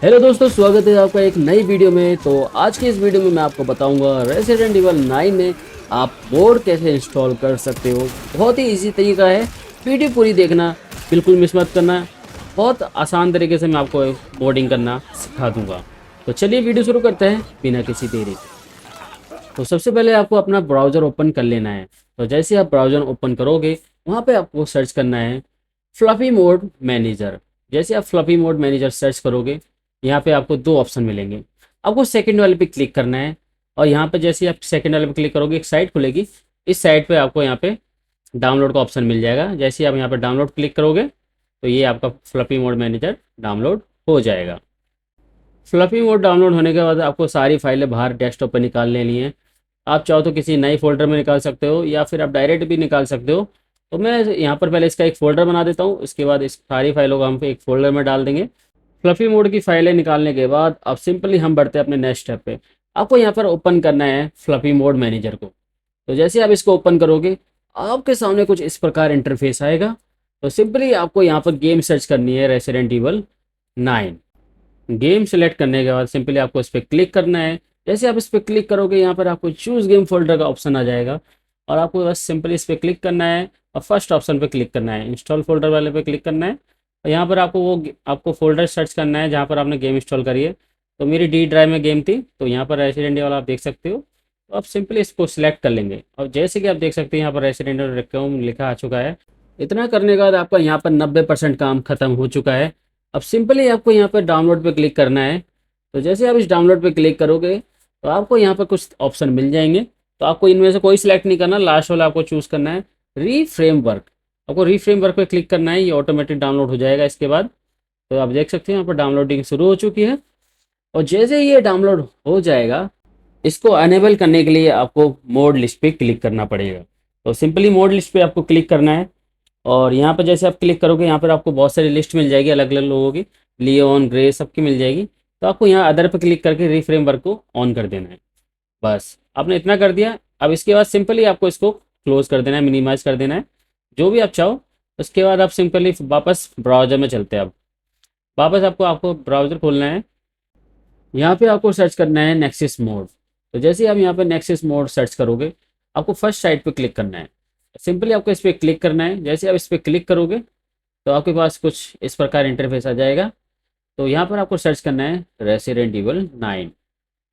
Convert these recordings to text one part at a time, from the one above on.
Hello दोस्तों, स्वागत है आपका एक नई वीडियो में। तो आज की इस वीडियो में मैं आपको बताऊंगा रेसिडेंट इवल 9 में आप मोड कैसे इंस्टॉल कर सकते हो। बहुत ही इजी तरीका है, वीडियो पूरी देखना, बिल्कुल मिस मत करना। बहुत आसान तरीके से मैं आपको मोडिंग करना सिखा दूंगा। तो चलिए वीडियो शुरू करते हैं बिना किसी देरी के। तो सबसे पहले आपको अपना ब्राउज़र ओपन कर लेना है। तो जैसे आप ब्राउज़र ओपन करोगे, वहाँ पे आपको सर्च करना है फ्लफी मोड मैनेजर। जैसे आप फ्लफी मोड मैनेजर सर्च करोगे, यहाँ पे आपको दो ऑप्शन मिलेंगे। आपको सेकंड वाले पे क्लिक करना है, और यहाँ पे जैसे आप सेकंड वाले पे क्लिक करोगे एक साइट खुलेगी। इस साइट पे आपको यहाँ पे डाउनलोड का ऑप्शन मिल जाएगा। जैसे आप यहाँ पे डाउनलोड क्लिक करोगे, तो ये आपका फ्लफी मोड मैनेजर डाउनलोड हो जाएगा। फ्लफी मोड डाउनलोड होने के बाद आपको सारी फाइलें बाहर डेस्कटॉप पर निकाल लेनी है। आप चाहो तो किसी नए फ़ोल्डर में निकाल सकते हो, या फिर आप डायरेक्ट भी निकाल सकते हो। तो मैं यहाँ पर पहले इसका एक फ़ोल्डर बना देता हूँ, इसके बाद इस सारी फाइलों को हम एक फ़ोल्डर में डाल देंगे। फ्लफी मोड की फाइलें निकालने के बाद अब सिंपली हम बढ़ते हैं अपने नेक्स्ट स्टेप पे। आपको यहाँ पर ओपन करना है फ्लफी मोड मैनेजर को। तो जैसे आप इसको ओपन करोगे, आपके सामने कुछ इस प्रकार इंटरफेस आएगा। तो सिंपली आपको यहाँ पर गेम सर्च करनी है, रेसिडेंट इवल 9। गेम सेलेक्ट करने के बाद सिंपली आपको इस पर क्लिक करना है। जैसे आप इस पर क्लिक करोगे, यहाँ पर आपको चूज़ गेम फोल्डर का ऑप्शन आ जाएगा, और आपको बस सिंपली इस पर क्लिक करना है और फर्स्ट ऑप्शन पे क्लिक करना है, इंस्टॉल फोल्डर वाले पे क्लिक करना है। और यहाँ पर आपको फोल्डर सर्च करना है जहाँ पर आपने गेम इंस्टॉल करी है। तो मेरी डी ड्राइव में गेम थी, तो यहाँ पर रेसिडेंट इवल आप देख सकते हो। तो आप सिंपली इसको सिलेक्ट कर लेंगे, और जैसे कि आप देख सकते हैं यहाँ पर रेसिडेंट इवल लिखा आ चुका है। इतना करने के बाद आपका यहाँ पर 90% काम खत्म हो चुका है। अब सिंपली आपको यहाँ पर डाउनलोड पे क्लिक करना है। तो जैसे आप इस डाउनलोड पे क्लिक करोगे, तो आपको यहाँ पर कुछ ऑप्शन मिल जाएंगे। तो आपको इनमें से कोई सिलेक्ट नहीं करना, लास्ट वाला आपको चूज़ करना है, री फ्रेमवर्क। आपको री फ्रेमवर्क पे क्लिक करना है, ये ऑटोमेटिक डाउनलोड हो जाएगा इसके बाद। तो आप देख सकते हैं यहाँ पर डाउनलोडिंग शुरू हो चुकी है। और जैसे ही ये डाउनलोड हो जाएगा, इसको अनेबल करने के लिए आपको मोड लिस्ट पे क्लिक करना पड़ेगा। तो सिंपली मोड लिस्ट पे आपको क्लिक करना है, और यहाँ पर जैसे आप क्लिक करोगे, यहाँ पर आपको बहुत सारी लिस्ट मिल जाएगी अलग अलग लोगों की, लियोन, ग्रे, सबकी मिल जाएगी। तो आपको यहाँ अदर पे क्लिक करके रीफ्रेम वर्क को ऑन कर देना है। बस आपने इतना कर दिया। अब इसके बाद सिंपली आपको इसको क्लोज कर देना है, मिनिमाइज कर देना है, जो भी आप चाहो। उसके बाद आप सिंपली वापस ब्राउज़र में चलते हैं। अब वापस आपको आपको ब्राउज़र खोलना है। यहाँ पे आपको सर्च करना है नेक्सिस मोड। तो जैसे ही आप यहाँ पे नेक्सिस मोड सर्च करोगे, आपको फर्स्ट साइट पे क्लिक करना है। सिंपली आपको इस पर क्लिक करना है। जैसे आप इस पर क्लिक करोगे, तो आपके पास कुछ इस प्रकार इंटरफेस आ जाएगा। तो यहाँ पर आपको सर्च करना है रेसिडेंट इवल 9।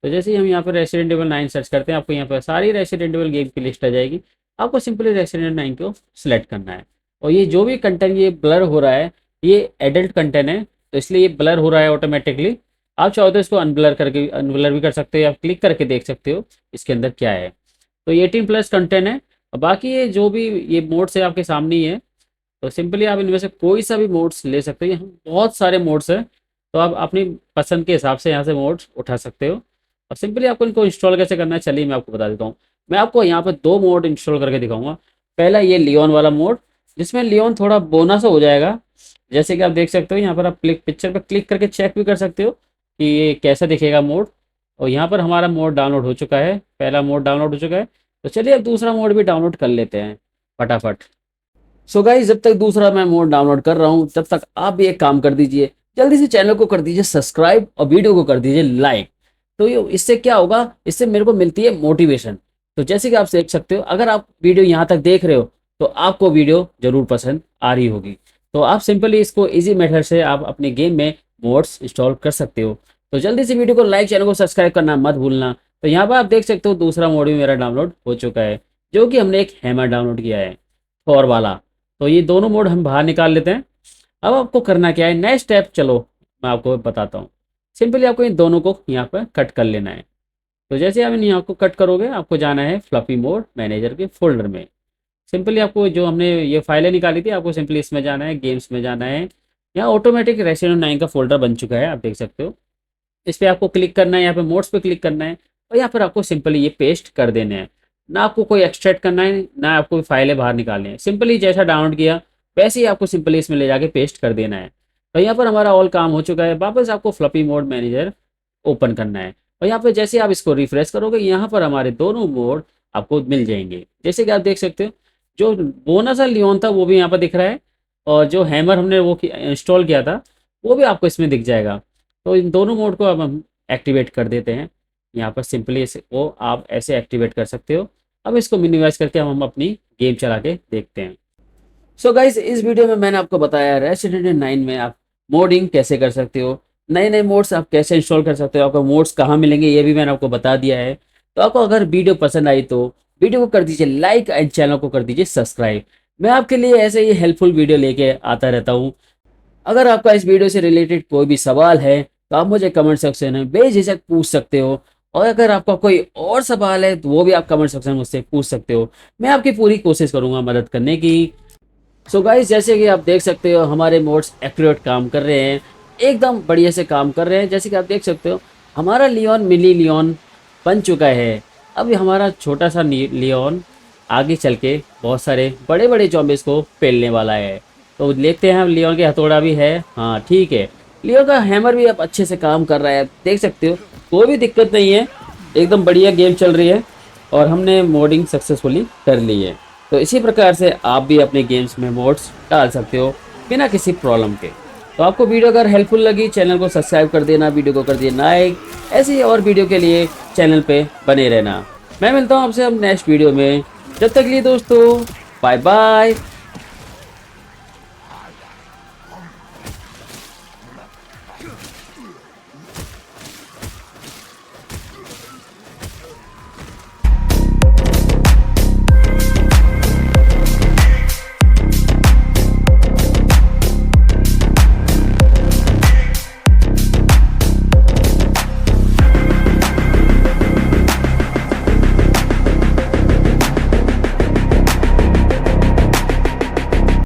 तो जैसे ही हम यहाँ पर रेसिडेंट इवल 9 सर्च करते हैं, आपको यहाँ पर सारी रेसिडेंट इवल गेम की लिस्ट आ जाएगी। आपको सिंपली रेसिडेंट 9 को सिलेक्ट करना है। और ये जो भी कंटेंट ये ब्लर हो रहा है, ये एडल्ट कंटेंट है, तो इसलिए ये ब्लर हो रहा है ऑटोमेटिकली। आप चाहो तो इसको अनब्लर भी कर सकते हो, या क्लिक करके देख सकते हो इसके अंदर क्या है। तो ये 18+ कंटेंट है। और बाकी ये जो भी ये मोड्स है आपके सामने ही है। तो सिंपली आप इनमें से कोई सा भी मोड्स ले सकते हो, यहाँ बहुत सारे मोड्स हैं। तो आप अपनी पसंद के हिसाब से यहाँ से मोड्स उठा सकते हो। और सिंपली आपको इनको इंस्टॉल कैसे करना है, चलिए मैं आपको बता देता हूँ। मैं आपको यहाँ पर दो मोड इंस्टॉल करके दिखाऊंगा। पहला ये लियोन वाला मोड, जिसमें लियोन थोड़ा बोनस हो जाएगा। जैसे कि आप देख सकते हो, यहाँ पर आप पिक्चर पर क्लिक करके चेक भी कर सकते हो कि ये कैसा दिखेगा मोड। और यहाँ पर हमारा मोड डाउनलोड हो चुका है, पहला मोड डाउनलोड हो चुका है। तो चलिए अब दूसरा मोड भी डाउनलोड कर लेते हैं फटाफट। सो गाइस, जब तक दूसरा मैं मोड डाउनलोड कर रहा हूँ, तब तक आप भी एक काम कर दीजिए, जल्दी से चैनल को कर दीजिए सब्सक्राइब और वीडियो को कर दीजिए लाइक। तो ये इससे क्या होगा, इससे मेरे को मिलती है मोटिवेशन। तो जैसे कि आप देख सकते हो, अगर आप वीडियो यहाँ तक देख रहे हो, तो आपको वीडियो जरूर पसंद आ रही होगी। तो आप सिंपली इसको ईजी मेथड से आप अपने गेम में मोड्स इंस्टॉल कर सकते हो। तो जल्दी से वीडियो को लाइक, चैनल को सब्सक्राइब करना मत भूलना। तो यहाँ पर आप देख सकते हो दूसरा मोड भी मेरा डाउनलोड हो चुका है, जो कि हमने एक हैमर डाउनलोड किया है, थॉर वाला। तो ये दोनों मोड हम बाहर निकाल लेते हैं। अब आपको करना क्या है, नेक्स्ट स्टेप, चलो मैं आपको बताता हूँ। सिंपली आपको इन दोनों को यहाँ पर कट कर लेना है। तो जैसे आप इन यहाँ को कट करोगे, आपको जाना है फ्लफी मोड मैनेजर के फोल्डर में। सिंपली आपको जो हमने ये फाइलें निकाली थी, आपको सिंपली इसमें जाना है, गेम्स में जाना है। यहाँ ऑटोमेटिक रेसिडेंट 9 का फोल्डर बन चुका है, आप देख सकते हो। इस पर आपको क्लिक करना है, यहाँ पे मोड्स पे क्लिक करना है, और यहाँ पर आपको सिंपली ये पेस्ट कर देने हैं। ना आपको कोई एक्सट्रैक्ट करना है, ना आपको फाइलें बाहर निकालनी है। सिंपली जैसा डाउनलोड किया, वैसे ही आपको सिंपली इसमें ले जाके पेस्ट कर देना है। तो यहाँ पर हमारा ऑल काम हो चुका है। वापस आपको फ्लफी मोड मैनेजर ओपन करना है, और यहाँ पर जैसे आप इसको रिफ्रेश करोगे, यहाँ पर हमारे दोनों मोड आपको मिल जाएंगे। जैसे कि आप देख सकते हो, जो बोनस लियोन था वो भी यहाँ पर दिख रहा है, और जो हैमर हमने वो इंस्टॉल किया था, वो भी आपको इसमें दिख जाएगा। तो इन दोनों मोड को अब हम एक्टिवेट कर देते हैं। यहाँ पर सिंपली इसे वो आप ऐसे एक्टिवेट कर सकते हो। अब इसको मिनिमाइज करके हम अपनी गेम चला के देखते हैं। सो गाइस, इस वीडियो में मैंने आपको बताया रेसिडेंट 9 में आप मोडिंग कैसे कर सकते हो, नए नए मोड्स आप कैसे इंस्टॉल कर सकते हो, आपको मोड्स कहाँ मिलेंगे ये भी मैंने आपको बता दिया है। तो आपको अगर वीडियो पसंद आई तो वीडियो को कर दीजिए लाइक एंड चैनल को कर दीजिए सब्सक्राइब। मैं आपके लिए ऐसे ही हेल्पफुल वीडियो लेके आता रहता हूँ। अगर आपका इस वीडियो से रिलेटेड कोई भी सवाल है तो आप मुझे कमेंट सेक्शन में बेझिझक पूछ सकते हो, और अगर आपका कोई और सवाल है तो वो भी आप कमेंट सेक्शन में मुझसे पूछ सकते हो। मैं आपकी पूरी कोशिश करूंगा मदद करने की। सो गाइस, जैसे कि आप देख सकते हो हमारे मोड्स एक्यूरेट काम कर रहे हैं, एकदम बढ़िया से काम कर रहे हैं। जैसे कि आप देख सकते हो हमारा लियोन मिनी लियोन बन चुका है। अब ये हमारा छोटा सा लियोन आगे चल के बहुत सारे बड़े बड़े जॉम्बिस को पेलने वाला है। तो देखते हैं हम, लियोन के हथौड़ा भी है, हाँ ठीक है। लियोन का हैमर भी अब अच्छे से काम कर रहा है, देख सकते हो कोई भी दिक्कत नहीं है, एकदम बढ़िया गेम चल रही है और हमने मोडिंग सक्सेसफुली कर ली है। तो इसी प्रकार से आप भी अपने गेम्स में मोड्स डाल सकते हो बिना किसी प्रॉब्लम के। तो आपको वीडियो अगर हेल्पफुल लगी चैनल को सब्सक्राइब कर देना, वीडियो को कर देना लाइक। ऐसे ही और वीडियो के लिए चैनल पे बने रहना। मैं मिलता हूँ आपसे अब नेक्स्ट वीडियो में। जब तक के लिए दोस्तों बाय बाय।